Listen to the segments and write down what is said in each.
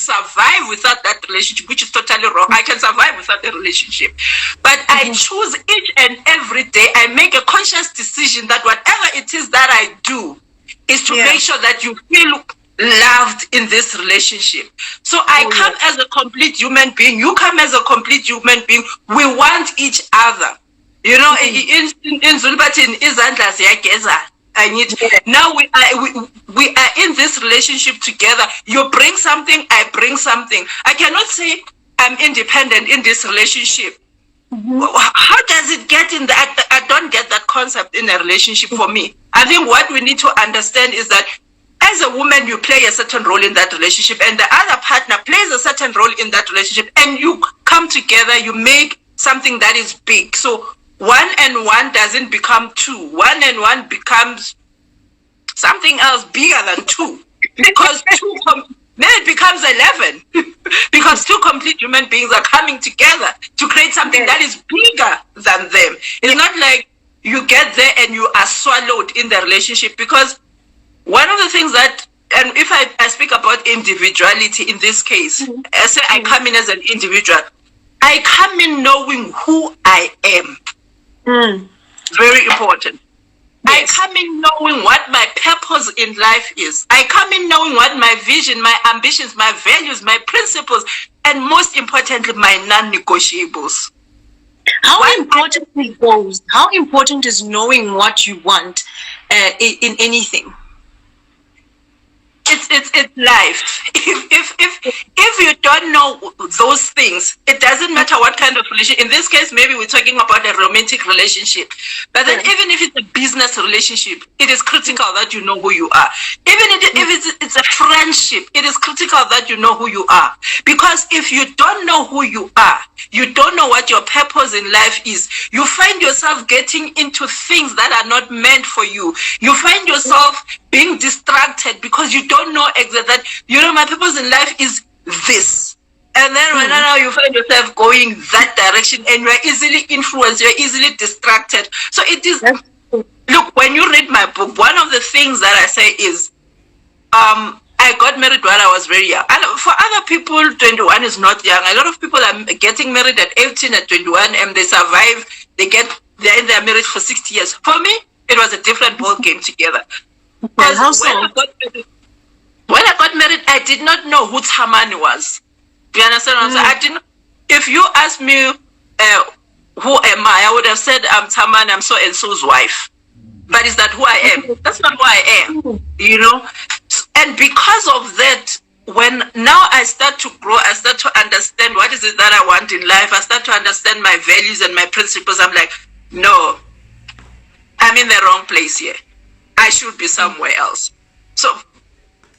survive without that relationship, which is totally wrong. I can survive without the relationship. But I choose each and every day, I make a conscious decision that whatever it is that I do is to make sure that you feel loved in this relationship. So I come as a complete human being. You come as a complete human being. We want each other. You know, in Zulbatin, izandla ziyageza. I need now we are in this relationship together. You bring something, I bring something. I cannot say I'm independent in this relationship. How does it get in that? I don't get that concept in a relationship for me. I think what we need to understand is that as a woman, you play a certain role in that relationship, and the other partner plays a certain role in that relationship, and you come together, you make something that is big. So 1 and 1 doesn't become 2. 1 and 1 becomes something else bigger than 2, because then it becomes 11 because 2 complete human beings are coming together to create something that is bigger than them. It's not like you get there and you are swallowed in the relationship, because one of the things that, and if I speak about individuality in this case, I say I come in as an individual. I come in knowing who I am. Very important. I come in knowing what my purpose in life is. I come in knowing what my vision, my ambitions, my values, my principles, and most importantly, my non-negotiables. How important is knowing what you want in anything? It's life. If you don't know those things, it doesn't matter what kind of relationship. In this case, maybe we're talking about a romantic relationship. But then even if it's a business relationship, it is critical that you know who you are. Even if it's a friendship, it is critical that you know who you are. Because if you don't know who you are, you don't know what your purpose in life is, you find yourself getting into things that are not meant for you. You find yourself being distracted because you don't know exactly that, you know, my purpose in life is this. And then when now you find yourself going that direction and you are easily influenced, you are easily distracted. So it is, look, when you read my book, one of the things that I say is, I got married when I was very young. And for other people, 21 is not young. A lot of people are getting married at 18, at 21, and they survive. They're in their marriage for 60 years. For me, it was a different ball game together. Because when I got married, I did not know who Tshamani was. You understand what I'm saying? I didn't. If you ask me who am I would have said I'm Tshamani, I'm so and so's wife. But is that who I am? That's not who I am. You know. And because of that, when now I start to grow, I start to understand what is it that I want in life. I start to understand my values and my principles. I'm like, no, I'm in the wrong place here. I should be somewhere else. So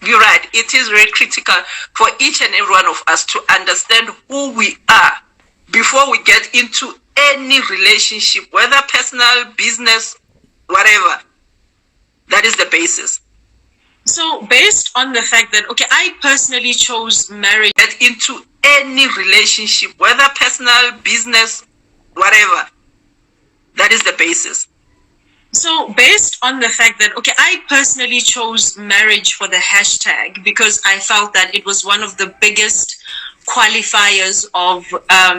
you're right. It is very critical for each and every one of us to understand who we are before we get into any relationship, whether personal, business, whatever. That is the basis. So based on the fact that, okay, I personally chose marriage. Get into any relationship, whether personal, business, whatever. That is the basis. So based on the fact that, okay, I personally chose marriage for the hashtag because I felt that it was one of the biggest qualifiers of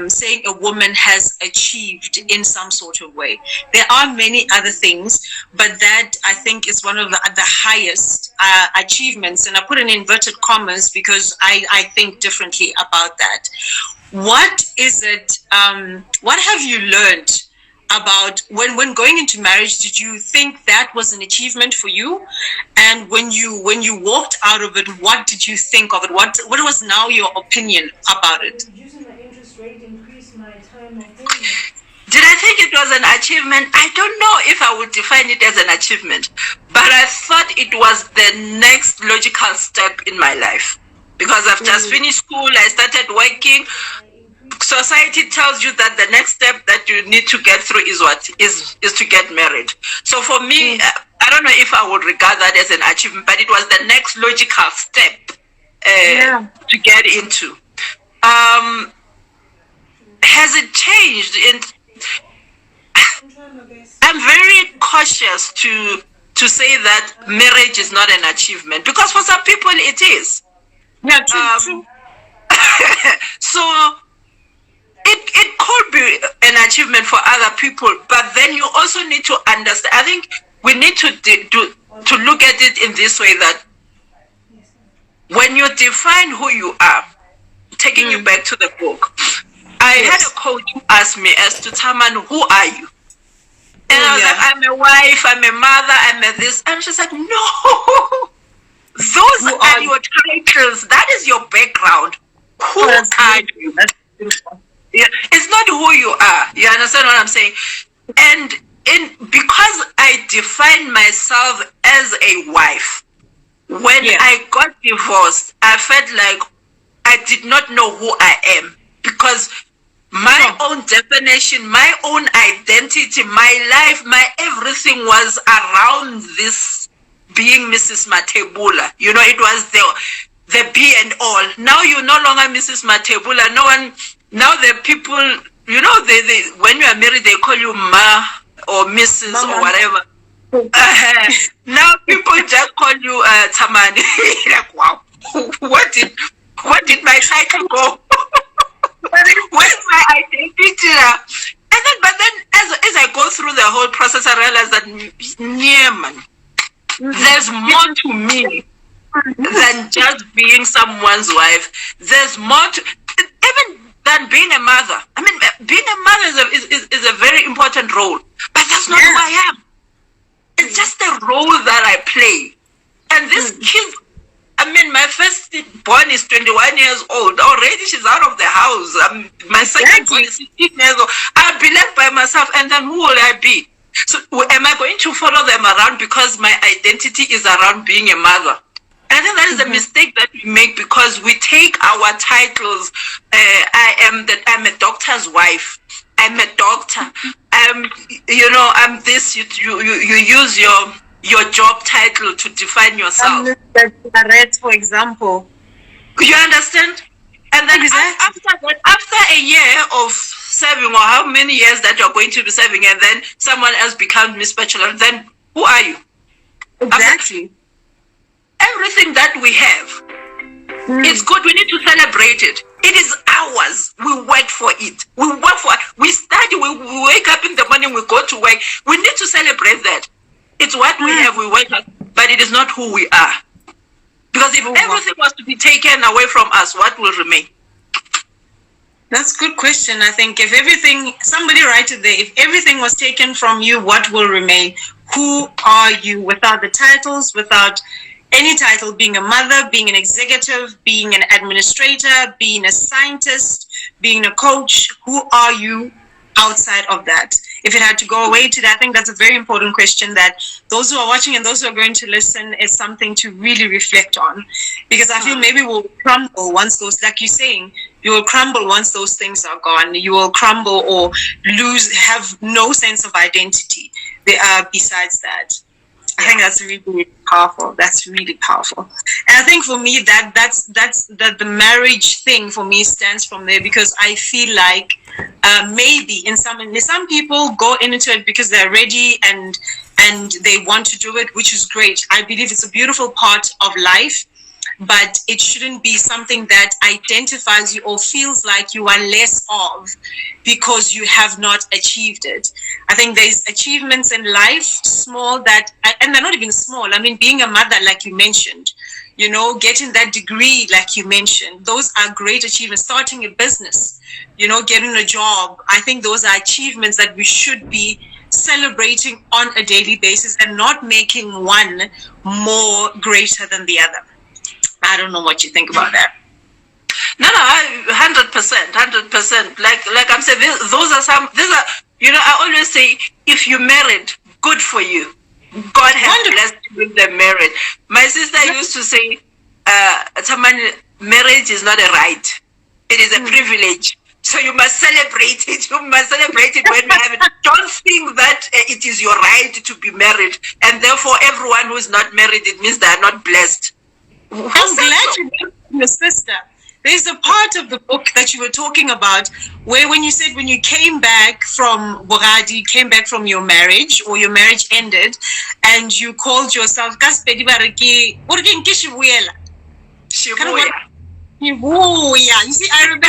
saying a woman has achieved in some sort of way. There are many other things, but that I think is one of the highest achievements. And I put in inverted commas because I think differently about that. What is it, what have you learned about when going into marriage? Did you think that was an achievement for you? And when you walked out of it, what did you think of it? What was now your opinion about it? Did I think it was an achievement? I don't know if I would define it as an achievement, but I thought it was the next logical step in my life, because I've just finished school, I started working. Society tells you that the next step that you need to get through is what is to get married. So for me, I don't know if I would regard that as an achievement, but it was the next logical step to get into. Has it changed? I'm very cautious to say that marriage is not an achievement, because for some people it is. Yeah, true. So it could be an achievement for other people, but then you also need to understand. I think we need to look at it in this way, that when you define who you are, taking you back to the book, I had a coach who asked me as to, Tshamani, who are you? And I was like, I'm a wife, I'm a mother, I'm a this. And she's like, no, those are your titles. That is your background. Who are you? That's beautiful. Yeah, it's not who you are. You understand what I'm saying? And because I defined myself as a wife, when I got divorced, I felt like I did not know who I am, because my own definition, my own identity, my life, my everything was around this being Mrs. Mathebula. You know, it was the be and all. Now you're no longer Mrs. Mathebula. No one, now the people, you know, they when you are married, they call you Ma or Mrs. Mama. Or whatever. Now people just call you Tshamani. Like, wow, what did my title go? Where's my identity? And then, but then, as I go through the whole process, I realize that, yeah, man, there's more to me than just being someone's wife. There's more to, even than being a mother. I mean, being a mother is a very important role, but that's not who I am. It's just a role that I play. And this kid, I mean, my first born is 21 years old. Already she's out of the house. My second born is 16 years old. I'll be left by myself, and then who will I be? So am I going to follow them around because my identity is around being a mother? And I think that is a mistake that we make, because we take our titles. I'm a doctor's wife. I'm a doctor. You know, I'm this. You use your job title to define yourself. For example. You understand? And then after a year of serving, or how many years that you're going to be serving, and then someone else becomes Miss Bachelor, then who are you? Exactly. Everything that we have, it's good. We need to celebrate it. It is ours. We work for it. We study. We wake up in the morning. We go to work. We need to celebrate that. It's what we have. We work, but it is not who we are. Because if everything was to be taken away from us, what will remain? That's a good question. I think if everything, somebody write it there, if everything was taken from you, what will remain? Who are you without the titles, without any title, being a mother, being an executive, being an administrator, being a scientist, being a coach? Who are you outside of that? If it had to go away to that, I think that's a very important question that those who are watching and those who are going to listen is something to really reflect on. Because I feel maybe we'll crumble once those, like you're saying, you will crumble once those things are gone. You will crumble or have no sense of identity besides that. I think that's really, really powerful. That's really powerful. And I think for me that's the marriage thing for me stands from there, because I feel like maybe some people go into it because they're ready and they want to do it, which is great. I believe it's a beautiful part of life, but it shouldn't be something that identifies you or feels like you are less of because you have not achieved it. I think there's achievements in life, small and they're not even small. I mean, being a mother, like you mentioned, you know, getting that degree, like you mentioned, those are great achievements. Starting a business, you know, getting a job. I think those are achievements that we should be celebrating on a daily basis and not making one more greater than the other. I don't know what you think about that. No, 100%. Like I'm saying, these are, you know, I always say, if you married, good for you. God has blessed you with the marriage. My sister used to say, Tshamani, marriage is not a right. It is a privilege. So you must celebrate it. You must celebrate it when you have it. Don't think that it is your right to be married. And therefore, everyone who is not married, it means they are not blessed. I'm glad you mentioned your sister. There's a part of the book that you were talking about where when you said when you came back from Boradi, came back from your marriage or your marriage ended, and you called yourself Oh, yeah. You see, I remember.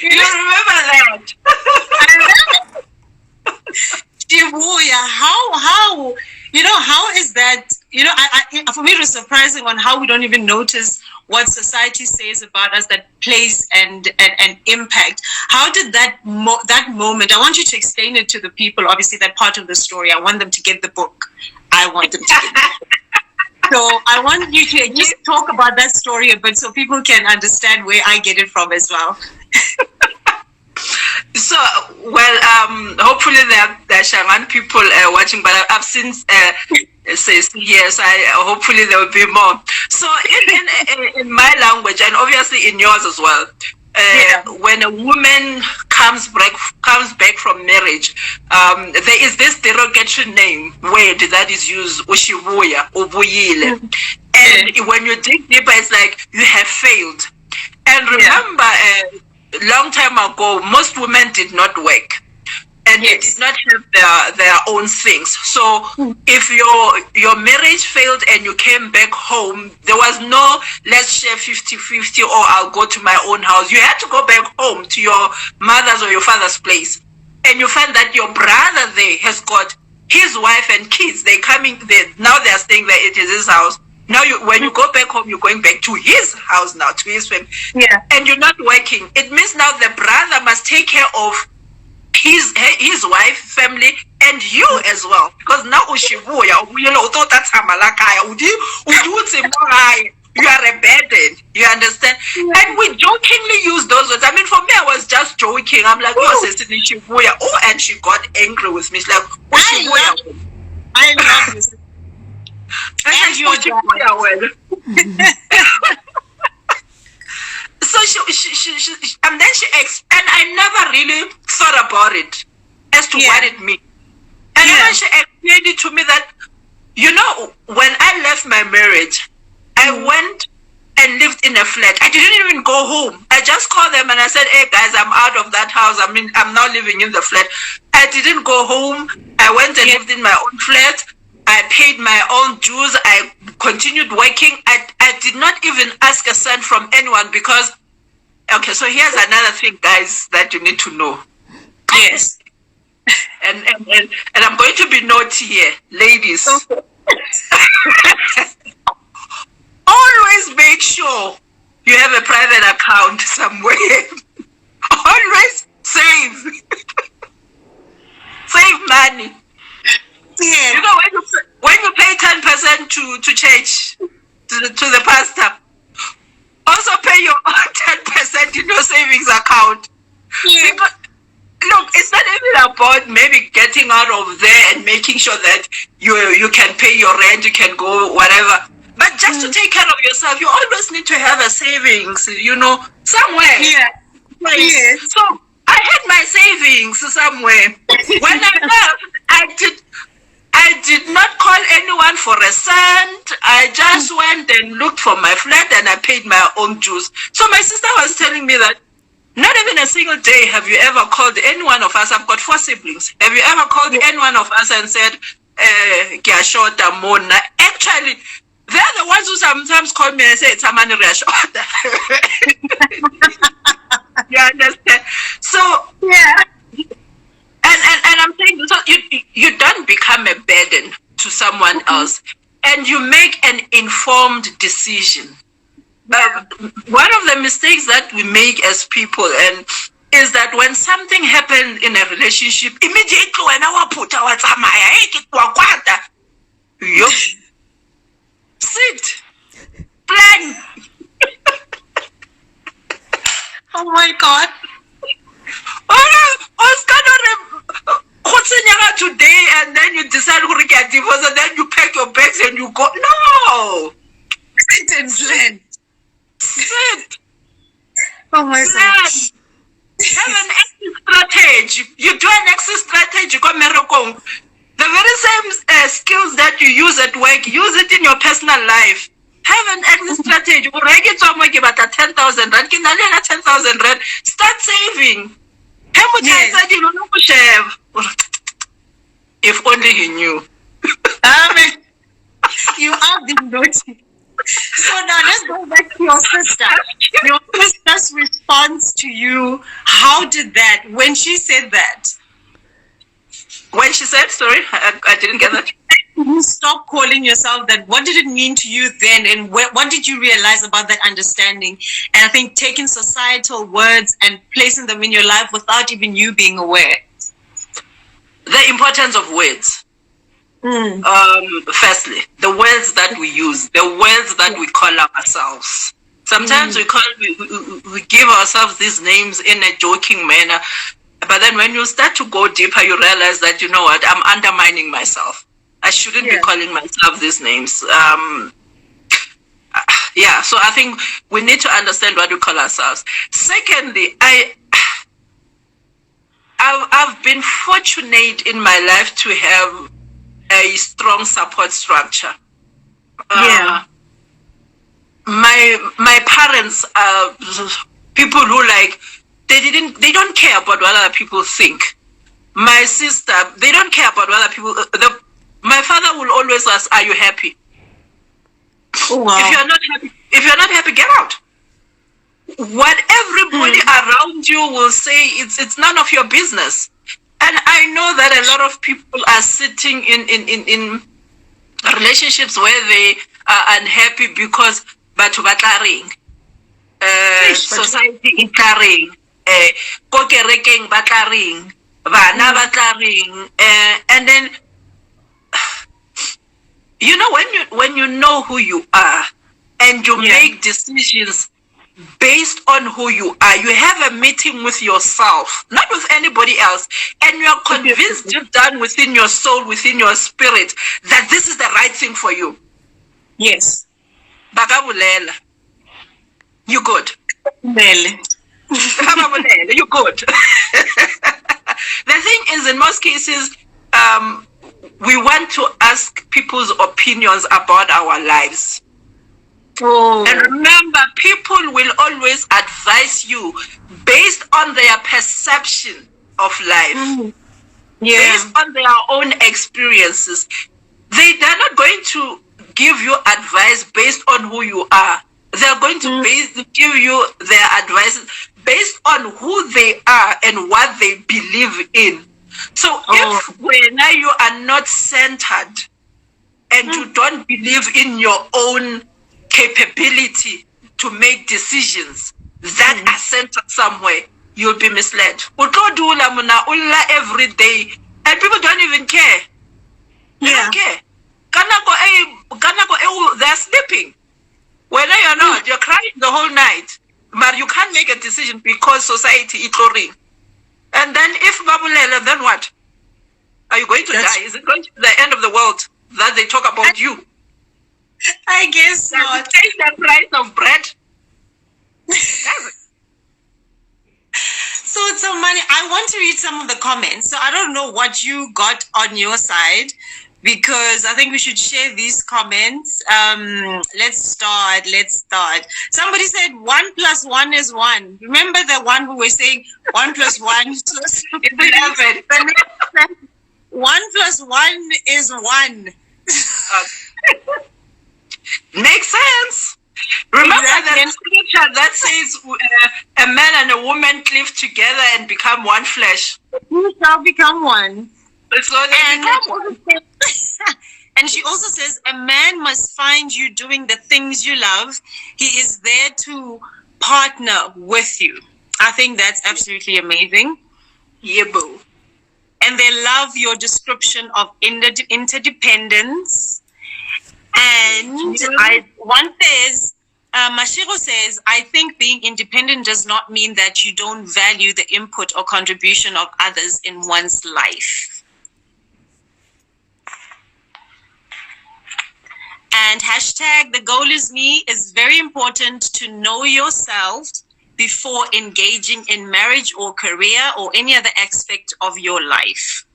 You remember that? I remember. Shibuya, how, how is that? For me, it was surprising on how we don't even notice what society says about us that plays and impact. How did that moment? I want you to explain it to the people. Obviously, that part of the story. I want them to get the book. I want them to get the book. So I want you to just talk about that story a bit so people can understand where I get it from as well. So, well, hopefully there are Tshamani people watching, but I've seen yes, hopefully there will be more. So in my language, and obviously in yours as well, when a woman comes back from marriage, there is this derogatory word that is used, ushibuya, ubuyile. And when you dig deeper, it's like you have failed. And remember, long time ago, most women did not work, and they did not have their own things. So if your marriage failed and you came back home, there was no let's share 50-50 or I'll go to my own house. You had to go back home to your mother's or your father's place, and you find that your brother there has got his wife and kids. Now they're staying there. It is his house. Now, when you go back home, you're going back to his house now, to his family. Yeah. And you're not working. It means now the brother must take care of his wife, family, and you as well. Because now, you are a burden. You understand? And we jokingly use those words. I mean, for me, I was just joking. I'm like, oh, and she got angry with me. She's like, I love this. And you well. So she and then and I never really thought about it as to what it means. And then she explained it to me that, when I left my marriage, I went and lived in a flat. I didn't even go home. I just called them and I said, hey guys, I'm out of that house. I'm now living in the flat. I didn't go home. I went and lived in my own flat. I paid my own dues. I continued working. I did not even ask a cent from anyone because, okay, so here's another thing, guys, that you need to know. Yes. And I'm going to be naughty here, ladies. Okay. Always make sure you have a private account somewhere. Always save. Save money. Yeah. When you pay 10% to church, to the pastor, also pay your 10% in your savings account. Yeah. Because, look, it's not even about maybe getting out of there and making sure that you can pay your rent, you can go whatever. But just to take care of yourself, you always need to have a savings, somewhere. Yeah. Yeah. So I had my savings somewhere. When I left, I did not call anyone for a cent. I just went and looked for my flat and I paid my own dues. So my sister was telling me that not even a single day have you ever called any one of us. I've got 4 siblings. Have you ever called any one of us and said, Kiashota Mona? Actually, they're the ones who sometimes call me and say, Tshamani Riashota. You understand? So, yeah. And I'm saying, so you don't become a burden to someone else, and you make an informed decision. One of the mistakes that we make as people is that when something happens in a relationship, immediately when I put our sit, plan. Oh my God. Today, and then you decide to get divorced, and then you pack your bags and you go. No, sit and plan. Sit. Oh my God. Have an exit strategy. You do an exit strategy. The very same skills that you use at work, use it in your personal life. Have an exit strategy. 10,000 rand. 10,000 rand. Start saving. Yes. If only he knew. You are being naughty. So now let's go back to your sister. Your sister's response to you, how did that, when she said that? When she said, sorry, I didn't get that. You stop calling yourself that. What did it mean to you then? And what did you realize about that understanding? And I think taking societal words and placing them in your life without even you being aware. The importance of words. Firstly, the words that we use, the words that we call ourselves. Sometimes we give ourselves these names in a joking manner, but then when you start to go deeper, you realize that, you know what, I'm undermining myself. I shouldn't be calling myself these names. So I think we need to understand what we call ourselves. Secondly, I've been fortunate in my life to have a strong support structure. My parents are people who they don't care about what other people think. My sister, they don't care about what other people. My father will always ask, "Are you happy?" Oh, wow. If you're not happy, get out. What everybody around you will say, it's none of your business. And I know that a lot of people are sitting in relationships where they are unhappy because batho ba tla reng, society is tla reng, ko kerekeng ba tla reng, bana ba tla reng, and then you know when you know who you are and you make decisions based on who you are, you have a meeting with yourself, not with anybody else, and you are convinced deep down within your soul, within your spirit, that this is the right thing for you. Yes. Bakabulela, you good. Bele. You good. The thing is, in most cases, we want to ask people's opinions about our lives. Oh. And remember, people will always advise you based on their perception of life, based on their own experiences. They're not going to give you advice based on who you are. They're going to give you their advice based on who they are and what they believe in. So if when you are not centered and you don't believe in your own capability to make decisions that are centered somewhere, you'll be misled. Every day, and people don't even care. They don't care. They're sleeping. Whether you're not, you're crying the whole night. But you can't make a decision because society is chlorine. And then if Babulela, then what? Are you going to die? Is it going to be the end of the world that they talk about you? I guess not. Take the price of bread. So Tshamani, I want to read some of the comments. So I don't know what you got on your side, because I think we should share these comments. Let's start. Somebody said 1 + 1 is 1. Remember the one who was saying 1 + 1 is 11. 1 + 1 is 1. Makes sense. Remember that scripture that says a man and a woman cleave together and become one flesh. You shall become one. So they become one. And she also says, a man must find you doing the things you love. He is there to partner with you. I think that's absolutely amazing. Yeah, boo. And they love your description of interdependence. And Mashiro says, I think being independent does not mean that you don't value the input or contribution of others in one's life. And hashtag the goal is me is very important to know yourself before engaging in marriage or career or any other aspect of your life.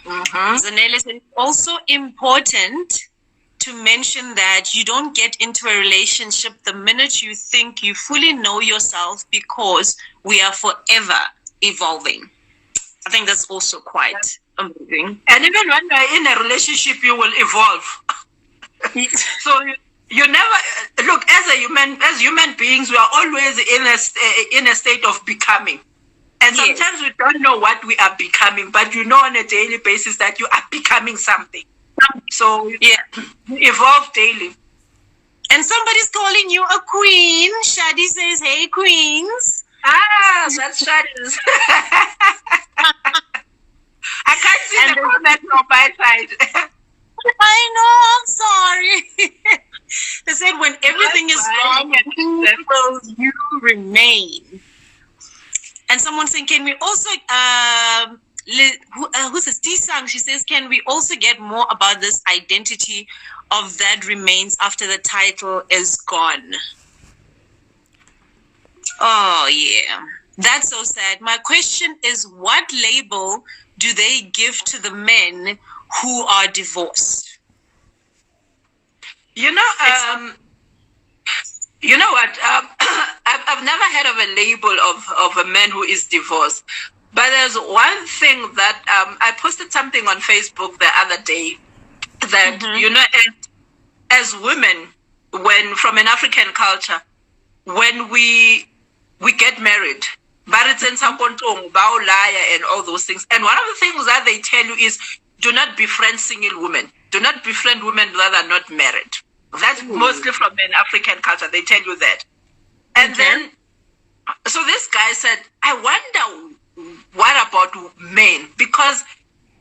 Zanele says, it's also important to mention that you don't get into a relationship the minute you think you fully know yourself, because we are forever evolving. I think that's also quite amazing. And even when you're in a relationship, you will evolve. So you never look as human beings. We are always in a state of becoming, and Yes. sometimes we don't know what we are becoming, but you know on a daily basis that you are becoming something. So Yeah. you evolve daily. And somebody's calling you a queen. Shadi says, "Hey, queens." Ah, that's Shadi's. I can't see And the comment from my side. I know. I'm sorry. They said when everything is wrong, will you remain? And someone saying, "Can we also?" Who says T-Sang? She says, "Can we also get more about this identity of that remains after the title is gone?" Oh yeah, that's so sad. My question is, what label do they give to the men who are divorced? You know, you know what? I've never heard of a label of a man who is divorced. But there's one thing that I posted something on Facebook the other day that, you know, as women, when from an African culture, when we get married, and all those things. And one of the things that they tell you is do not befriend single women. Do not befriend women that are not married. That's mostly from an African culture. They tell you that. And then, so this guy said, I wonder what about men? Because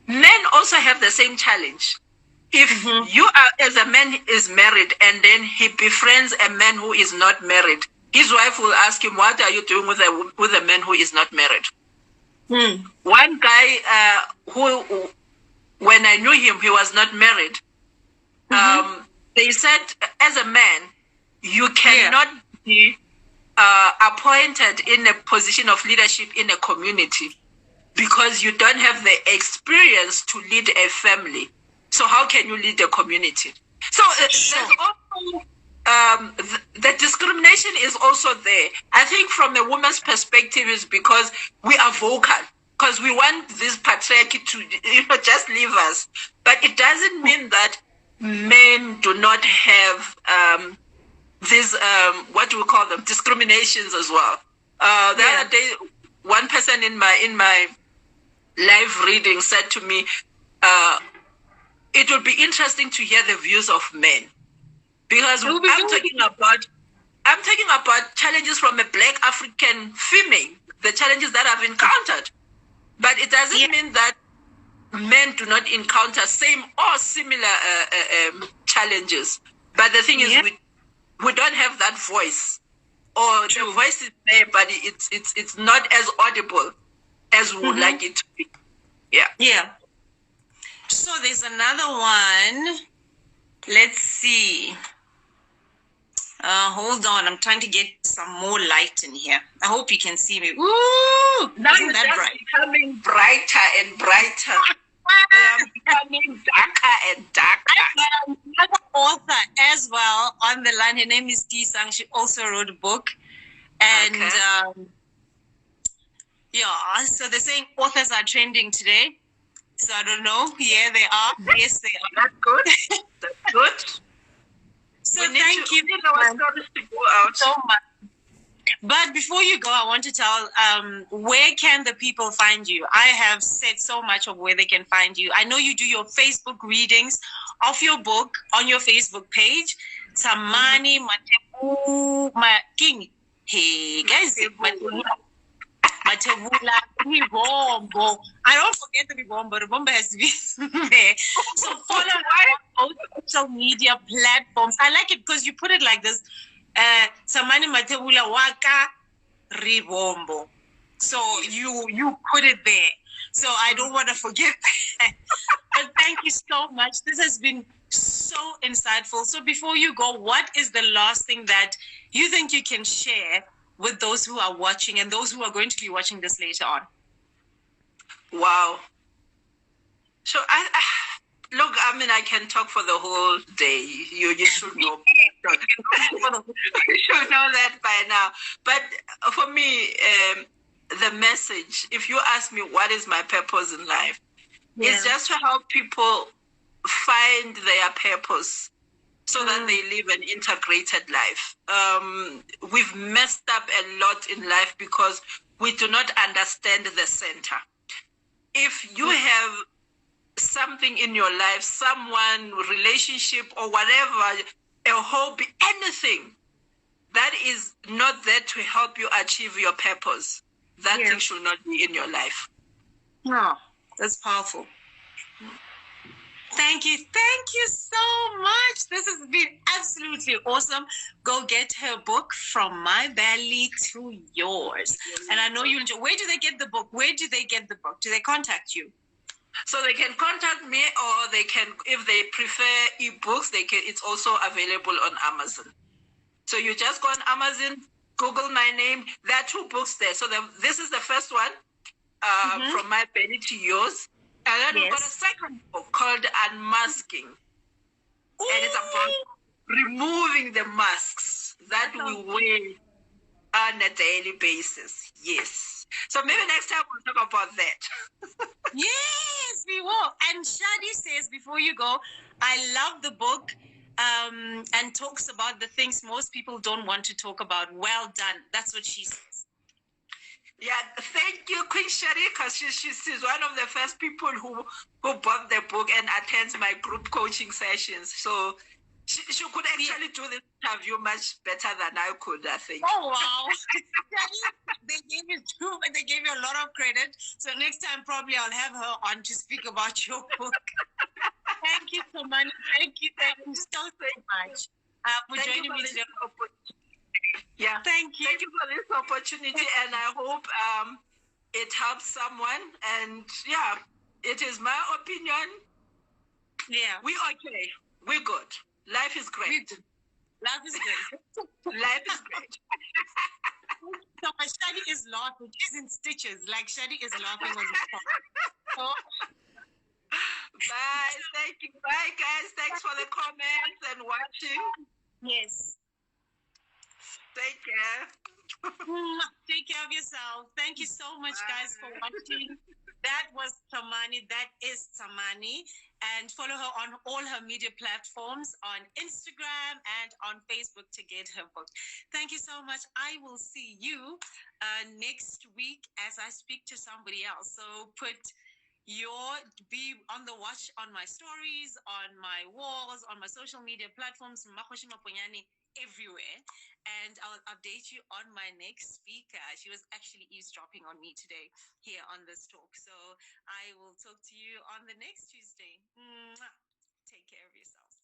men also have the same challenge. If you are, as a man is married and then he befriends a man who is not married, his wife will ask him, what are you doing with a man who is not married? One guy who, when I knew him, he was not married. They said, as a man, you cannot be appointed in a position of leadership in a community because you don't have the experience to lead a family. So how can you lead a community? So there's also, the discrimination is also there. I think from a woman's perspective is because we are vocal, because we want this patriarchy to just leave us. But it doesn't mean that men do not have these, what do we call them, discriminations as well. The other day, one person in my live reading said to me, it would be interesting to hear the views of men, because I'm talking about challenges from a Black African female, the challenges that I've encountered. But it doesn't mean that men do not encounter same or similar challenges. But the thing is, we don't have that voice, or the voice is there, but it's not as audible as we would like it to be. Yeah. So there's another one. Let's see. Hold on. I'm trying to get some more light in here. I hope you can see me. Ooh! Now isn't it's that just bright? becoming brighter and brighter. Becoming darker and darker. I have another author as well on the line. Her name is T-Sang. She also wrote a book. And so they're saying authors are trending today. So I don't know. Yeah, they are. Yes, they are. That's good. That's good. So thank you to go out. so much. But before you go, I want to tell where can the people find you? I have said so much of where they can find you. I know you do your Facebook readings of your book on your Facebook page. Tshamani Mathebula King. Hey guys, Mathebula Rivombo. I don't forget the Rivombo. Rivombo has to be there. So follow her on both social media platforms. I like it because you put it like this. Tshamani Mathebula Waka Rivombo. So you put it there. So I don't want to forget that. But thank you so much. This has been so insightful. So before you go, what is the last thing that you think you can share with those who are watching and those who are going to be watching this later on? Wow. So I can talk for the whole day. You should know. You should know that by now. But for me, the message, if you ask me what is my purpose in life, it's just to help people find their purpose so that they live an integrated life. We've messed up a lot in life because we do not understand the center. If you have something in your life, someone, relationship, or whatever, a hobby, anything that is not there to help you achieve your purpose, that thing should not be in your life. Oh, that's powerful. Thank you so much. This has been absolutely awesome. Go get her book, From My Belly to Yours. And I know you'll enjoy. Where do they get the book? Do they contact you? So they can contact me, or they can, if they prefer ebooks, they can. It's also available on Amazon. So you just go on Amazon, Google my name. There are 2 books there. So this is the first one, From My Belly to Yours. And then we've got a second book called Unmasking. Ooh. And it's about removing the masks that we wear on a daily basis. Yes. So maybe next time we'll talk about that. Yes, we will. And Shadi says, before you go, I love the book and talks about the things most people don't want to talk about. Well done. That's what she says. Yeah, thank you, Queen Shari, because she's one of the first people who bought the book and attends my group coaching sessions. So she could actually do this interview much better than I could, I think. Oh, wow. They gave you a lot of credit. So next time, probably I'll have her on to speak about your book. Thank you so much. Thank you so much for joining me today. Yeah. Thank you. Thank you for this opportunity, and I hope it helps someone. And yeah, it is my opinion. Yeah. We're okay. We're good. Life is great. Life is great. Life is great. So Shadi is laughing. She's in stitches. Like Shadi is laughing on the spot. So, bye. Thank you. Bye, guys. Thanks for the comments and watching. Yes. Take care. Take care of yourself. Thank you so much, guys, for watching. That was Tshamani. That is Tshamani. And follow her on all her media platforms, on Instagram and on Facebook to get her book. Thank you so much. I will see you next week as I speak to somebody else. So be on the watch on my stories, on my walls, on my social media platforms, everywhere, and I'll update you on my next speaker. She was actually eavesdropping on me today here on this talk. So I will talk to you on the next Tuesday. Take care of yourselves.